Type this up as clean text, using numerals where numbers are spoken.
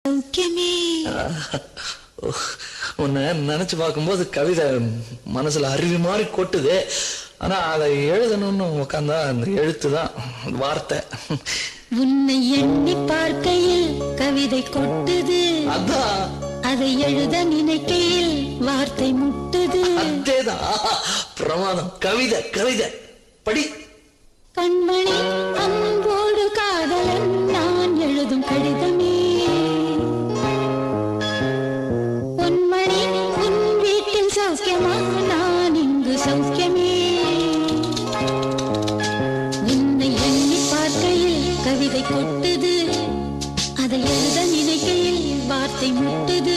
சௌக்கியமே. உன்னை நினைச்சு பார்க்கும்போது கவிதை மனசுல அருவி மாதிரி கொட்டுது. ஆனா அதை எழுதணும்னு உட்காந்தா அந்த எழுத்துதான் வார்த்தை. உன்னை எண்ணி பார்க்கையில் கவிதை கொட்டுது, அதான் அதை எழுத நினைக்கையில் வார்த்தை முட்டுது. அதேதான் பிரமாதம். கவிதை கவிதை படி. கண்மணி அன்போடு காதலன் நான் எழுதும் கடிதமே. பொன்மணி உன் வீட்டில் சௌக்கியமா, நான் இங்கு சௌக்கியமே. உன்னை எண்ணி பார்க்கையில் கவிதை கொட்டுது, அதை எழுத நினைக்கையில் வார்த்தை முட்டுது.